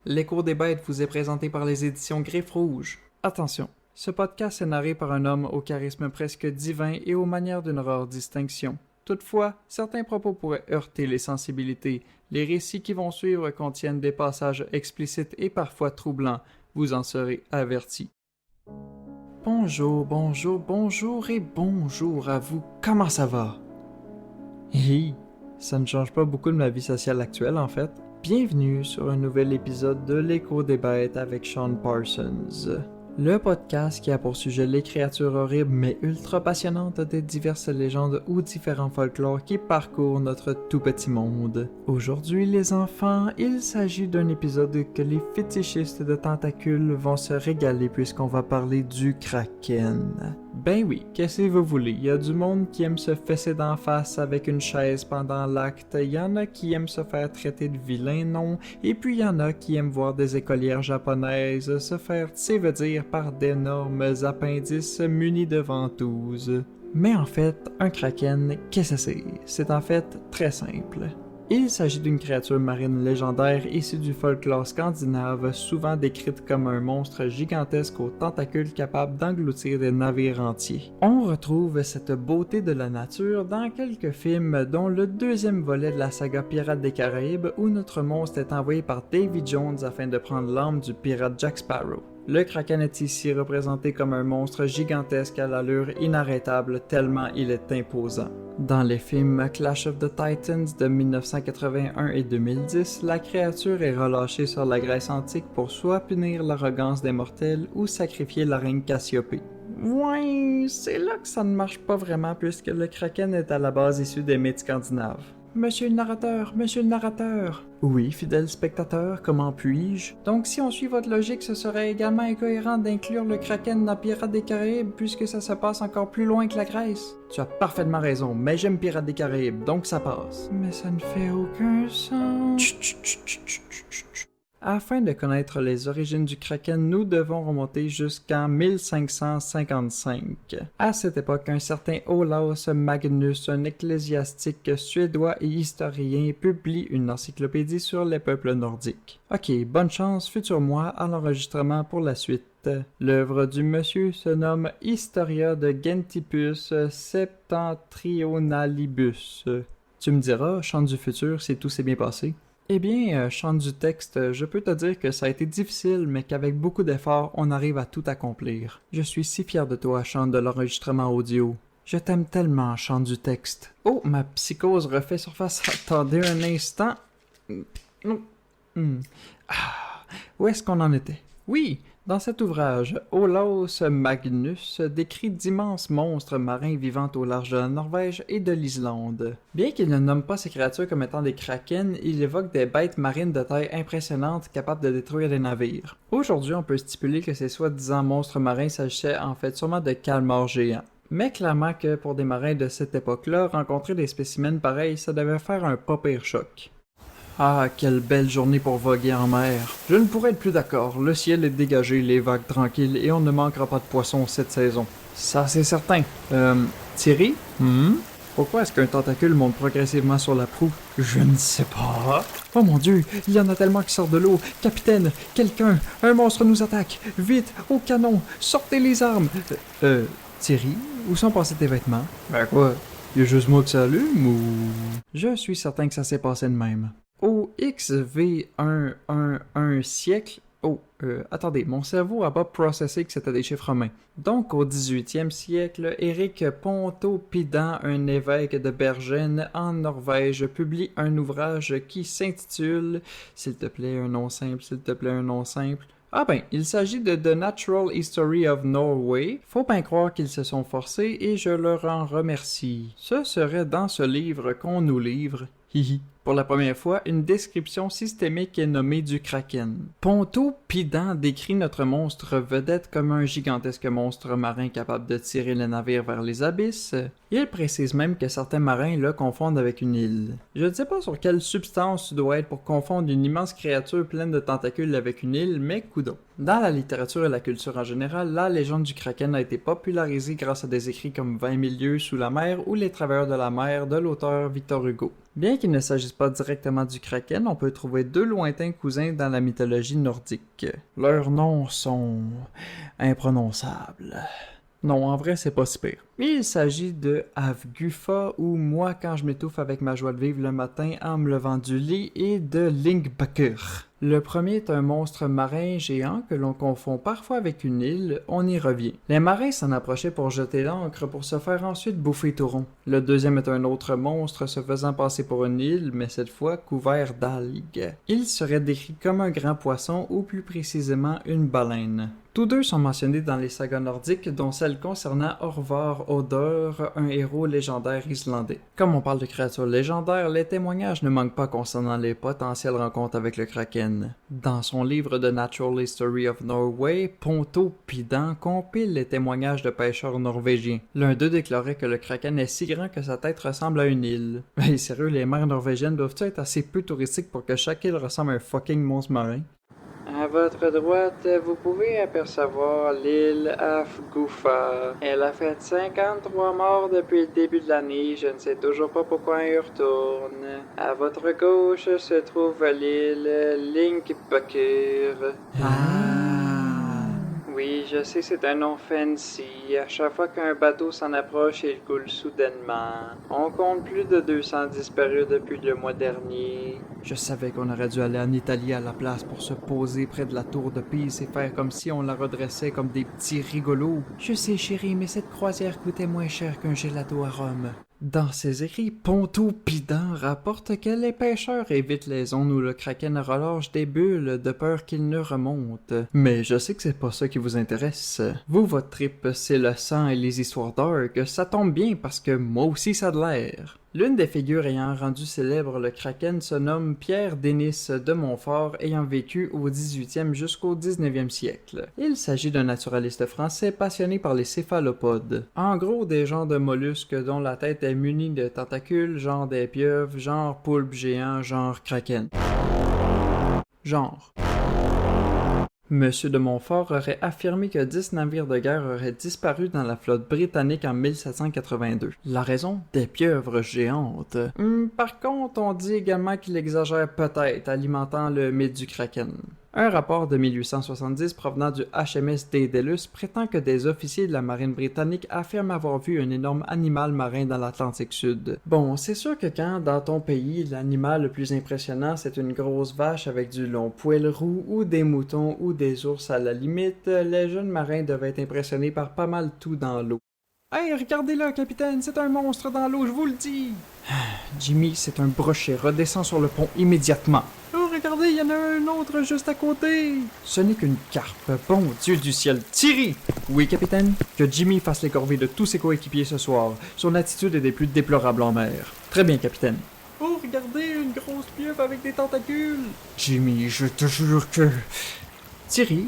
Les cours des bêtes vous est présenté par les éditions Griffes Rouges. Attention, ce podcast est narré par un homme au charisme presque divin et aux manières d'une rare distinction. Toutefois, certains propos pourraient heurter les sensibilités. Les récits qui vont suivre contiennent des passages explicites et parfois troublants. Vous en serez avertis. Bonjour et bonjour à vous. Comment ça va? Hi, ça ne change pas beaucoup de ma vie sociale actuelle en fait. Bienvenue sur un nouvel épisode de L'Écho des Bêtes avec Sean Parsons. Le podcast qui a pour sujet les créatures horribles mais ultra passionnantes des diverses légendes ou différents folklores qui parcourent notre tout petit monde. Aujourd'hui les enfants, il s'agit d'un épisode que les fétichistes de tentacules vont se régaler puisqu'on va parler du Kraken. Ben oui, qu'est-ce que vous voulez, il y a du monde qui aime se fesser d'en face avec une chaise pendant l'acte, il y en a qui aiment se faire traiter de vilain nom, et puis il y en a qui aiment voir des écolières japonaises se faire dire par d'énormes appendices munis de ventouses. Mais en fait, un kraken, qu'est-ce que c'est? C'est en fait très simple. Il s'agit d'une créature marine légendaire issue du folklore scandinave, souvent décrite comme un monstre gigantesque aux tentacules capable d'engloutir des navires entiers. On retrouve cette beauté de la nature dans quelques films, dont le deuxième volet de la saga Pirates des Caraïbes, où notre monstre est envoyé par Davy Jones afin de prendre l'âme du pirate Jack Sparrow. Le Kraken est ici représenté comme un monstre gigantesque à l'allure inarrêtable tellement il est imposant. Dans les films Clash of the Titans de 1981 et 2010, la créature est relâchée sur la Grèce antique pour soit punir l'arrogance des mortels ou sacrifier la reine Cassiopée. Ouais, c'est là que ça ne marche pas vraiment puisque le Kraken est à la base issu des mythes scandinaves. Monsieur le narrateur. Oui, fidèle spectateur, comment puis-je? Donc si on suit votre logique, ce serait également incohérent d'inclure le Kraken dans Pirates des Caraïbes puisque ça se passe encore plus loin que la Grèce. Tu as parfaitement raison, mais j'aime Pirates des Caraïbes, donc ça passe. Mais ça ne fait aucun sens. Afin de connaître les origines du Kraken, nous devons remonter jusqu'en 1555. À cette époque, un certain Olaus Magnus, un ecclésiastique suédois et historien, publie une encyclopédie sur les peuples nordiques. Ok, bonne chance, futur moi, à l'enregistrement pour la suite. L'œuvre du monsieur se nomme Historia de Gentibus Septentrionalibus. Tu me diras, chant du futur, si tout s'est bien passé. Eh bien, chant du texte, je peux te dire que ça a été difficile, mais qu'avec beaucoup d'efforts, on arrive à tout accomplir. Je suis si fier de toi, chant de l'enregistrement audio. Je t'aime tellement, chant du texte. Oh, ma psychose refait surface. Attendez un instant. Où est-ce qu'on en était? Oui, dans cet ouvrage, Olaus Magnus décrit d'immenses monstres marins vivant au large de la Norvège et de l'Islande. Bien qu'il ne nomme pas ces créatures comme étant des kraken, il évoque des bêtes marines de taille impressionnante capables de détruire des navires. Aujourd'hui, on peut stipuler que ces soi-disant monstres marins s'agissaient en fait sûrement de calmars géants. Mais clairement que pour des marins de cette époque-là, rencontrer des spécimens pareils, ça devait faire un pas pire choc. Ah, quelle belle journée pour voguer en mer. Je ne pourrais être plus d'accord. Le ciel est dégagé, les vagues tranquilles, et on ne manquera pas de poissons cette saison. Ça, c'est certain. Thierry? Pourquoi est-ce qu'un tentacule monte progressivement sur la proue? Je ne sais pas. Oh mon Dieu, il y en a tellement qui sortent de l'eau. Capitaine, quelqu'un, un monstre nous attaque. Vite, au canon, sortez les armes. Thierry, où sont passés tes vêtements? Ben quoi? Y a juste moi que ça allume ou... Je suis certain que ça s'est passé de même. Au XV111 siècle... attendez, mon cerveau a pas processé que c'était des chiffres romains. Donc, au 18e siècle, Éric Pontoppidan, un évêque de Bergen, en Norvège, publie un ouvrage qui s'intitule « S'il te plaît, un nom simple, s'il te plaît, un nom simple ». Ah ben, il s'agit de The Natural History of Norway. Faut bien croire qu'ils se sont forcés et je leur en remercie. Ce serait dans ce livre qu'on nous livre, hihi, pour la première fois, une description systémique et nommée du Kraken. Pontoppidan décrit notre monstre vedette comme un gigantesque monstre marin capable de tirer les navires vers les abysses. Il précise même que certains marins le confondent avec une île. Je ne sais pas sur quelle substance tu dois être pour confondre une immense créature pleine de tentacules avec une île, mais coudonc. Dans la littérature et la culture en général, la légende du Kraken a été popularisée grâce à des écrits comme 20 000 lieues sous la mer ou Les Travailleurs de la mer de l'auteur Victor Hugo. Bien qu'il ne s'agisse pas directement du kraken, on peut trouver deux lointains cousins dans la mythologie nordique. Leurs noms sont imprononçables. Non, en vrai, c'est pas si pire. Il s'agit de Avgufa, ou Moi quand je m'étouffe avec ma joie de vivre le matin en me levant du lit, et de Lyngbakr. Le premier est un monstre marin géant que l'on confond parfois avec une île, on y revient. Les marins s'en approchaient pour jeter l'ancre pour se faire ensuite bouffer tout rond. Le deuxième est un autre monstre se faisant passer pour une île, mais cette fois couvert d'algues. Il serait décrit comme un grand poisson ou plus précisément une baleine. Tous deux sont mentionnés dans les sagas nordiques, dont celle concernant Orvar Odeur, un héros légendaire islandais. Comme on parle de créatures légendaires, les témoignages ne manquent pas concernant les potentielles rencontres avec le kraken. Dans son livre The Natural History of Norway, Ponto Pidan compile les témoignages de pêcheurs norvégiens. L'un d'eux déclarait que le kraken est si grand que sa tête ressemble à une île. Hey, sérieux, les mers norvégiennes doivent-tu être assez peu touristiques pour que chaque île ressemble à un fucking monstre marin? À votre droite, vous pouvez apercevoir l'île Avgufa. Elle a fait 53 morts depuis le début de l'année, je ne sais toujours pas pourquoi elle retourne. À votre gauche se trouve l'île Lyngbakr. Oui, je sais, c'est un nom fancy. À chaque fois qu'un bateau s'en approche, il coule soudainement. On compte plus de 200 disparus depuis le mois dernier. Je savais qu'on aurait dû aller en Italie à la place pour se poser près de la tour de Pise et faire comme si on la redressait comme des petits rigolos. Je sais, chérie, mais cette croisière coûtait moins cher qu'un gelato à Rome. Dans ses écrits, Ponto Pidan rapporte que les pêcheurs évitent les zones où le kraken relâche des bulles de peur qu'il ne remonte. Mais je sais que c'est pas ça qui vous intéresse. Vous, votre trip, c'est le sang et les histoires dark. Ça tombe bien parce que moi aussi ça a de l'air. L'une des figures ayant rendu célèbre le kraken se nomme Pierre Denis de Montfort, ayant vécu au 18e jusqu'au 19e siècle. Il s'agit d'un naturaliste français passionné par les céphalopodes. En gros, des genres de mollusques dont la tête est munie de tentacules, genre des pieuvres, genre poulpe géant, genre kraken. Genre. Monsieur de Montfort aurait affirmé que 10 navires de guerre auraient disparu dans la flotte britannique en 1782. La raison? Des pieuvres géantes. Par contre, on dit également qu'il exagère peut-être, alimentant le mythe du kraken. Un rapport de 1870 provenant du HMS Daedalus prétend que des officiers de la marine britannique affirment avoir vu un énorme animal marin dans l'Atlantique Sud. Bon, c'est sûr que quand, dans ton pays, l'animal le plus impressionnant c'est une grosse vache avec du long poil roux ou des moutons ou des ours à la limite, les jeunes marins devaient être impressionnés par pas mal tout dans l'eau. Hey, regardez-le, capitaine, c'est un monstre dans l'eau, je vous le dis! Jimmy, c'est un brochet, redescends sur le pont immédiatement. Oh, regardez, il y en a un autre juste à côté! Ce n'est qu'une carpe, bon Dieu du ciel, Thierry! Oui, capitaine? Que Jimmy fasse les corvées de tous ses coéquipiers ce soir. Son attitude est des plus déplorables en mer. Très bien, capitaine. Oh, regardez, une grosse pieuvre avec des tentacules! Jimmy, je te jure que... Thierry,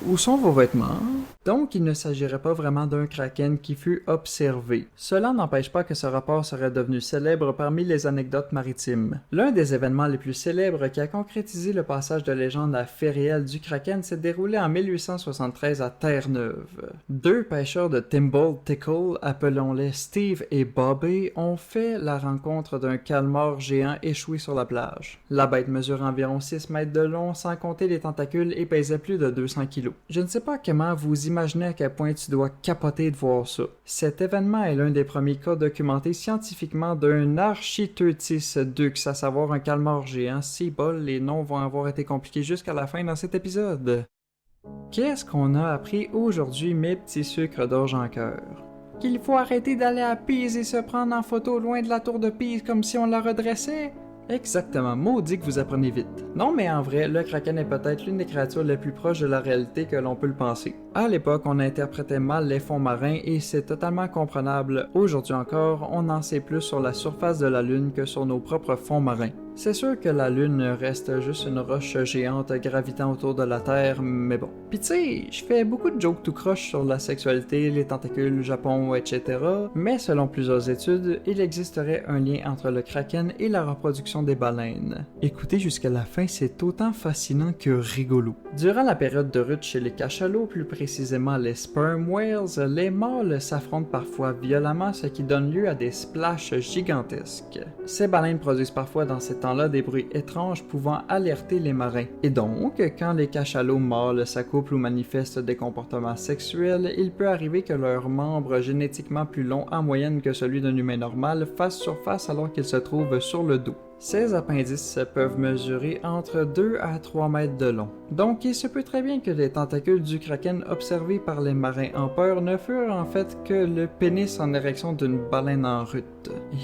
où sont vos vêtements? Donc, il ne s'agirait pas vraiment d'un kraken qui fut observé. Cela n'empêche pas que ce rapport serait devenu célèbre parmi les anecdotes maritimes. L'un des événements les plus célèbres qui a concrétisé le passage de légende à fait réel du kraken s'est déroulé en 1873 à Terre-Neuve. Deux pêcheurs de Timble Tickle, appelons-les Steve et Bobby, ont fait la rencontre d'un calmar géant échoué sur la plage. La bête mesure environ 6 mètres de long, sans compter les tentacules, et pesait plus de 200 kg. Je ne sais pas comment vous imaginez à quel point tu dois capoter de voir ça. Cet événement est l'un des premiers cas documentés scientifiquement d'un Architeuthis dux, à savoir un calmar géant. Si bol, les noms vont avoir été compliqués jusqu'à la fin dans cet épisode. Qu'est-ce qu'on a appris aujourd'hui, mes petits sucres d'orge en cœur? Qu'il faut arrêter d'aller à Pise et se prendre en photo loin de la tour de Pise comme si on la redressait? Exactement, maudit que vous apprenez vite. Non, mais en vrai, le kraken est peut-être l'une des créatures les plus proches de la réalité que l'on peut le penser. À l'époque, on interprétait mal les fonds marins et c'est totalement comprenable. Aujourd'hui encore, on en sait plus sur la surface de la Lune que sur nos propres fonds marins. C'est sûr que la Lune reste juste une roche géante gravitant autour de la Terre, mais bon. Pis tu sais, je fais beaucoup de jokes tout croche sur la sexualité, les tentacules, le Japon, etc. Mais selon plusieurs études, il existerait un lien entre le kraken et la reproduction des baleines. Écoutez jusqu'à la fin, c'est autant fascinant que rigolo. Durant la période de rut chez les cachalots, plus précisément les sperm whales, les mâles s'affrontent parfois violemment, ce qui donne lieu à des splashs gigantesques. Ces baleines produisent parfois dans ces temps-là des bruits étranges pouvant alerter les marins. Et donc, quand les cachalots mâles s'accouplent ou manifestent des comportements sexuels, il peut arriver que leur membre génétiquement plus long en moyenne que celui d'un humain normal fasse surface alors qu'il se trouve sur le dos. Ces appendices peuvent mesurer entre 2 à 3 mètres de long. Donc il se peut très bien que les tentacules du kraken observés par les marins en peur ne furent en fait que le pénis en érection d'une baleine en rut.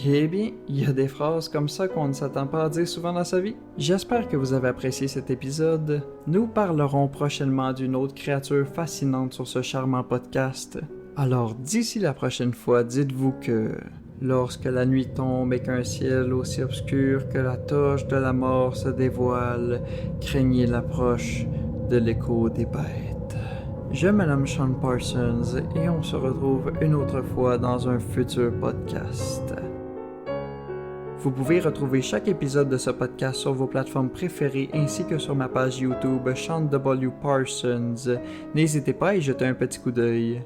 Eh bien, il y a des phrases comme ça qu'on ne s'attend pas à dire souvent dans sa vie. J'espère que vous avez apprécié cet épisode. Nous parlerons prochainement d'une autre créature fascinante sur ce charmant podcast. Alors d'ici la prochaine fois, dites-vous que... Lorsque la nuit tombe et qu'un ciel aussi obscur que la torche de la mort se dévoile, craignez l'approche de l'écho des bêtes. Je me nomme Sean Parsons et on se retrouve une autre fois dans un futur podcast. Vous pouvez retrouver chaque épisode de ce podcast sur vos plateformes préférées ainsi que sur ma page YouTube Sean W. Parsons. N'hésitez pas à y jeter un petit coup d'œil.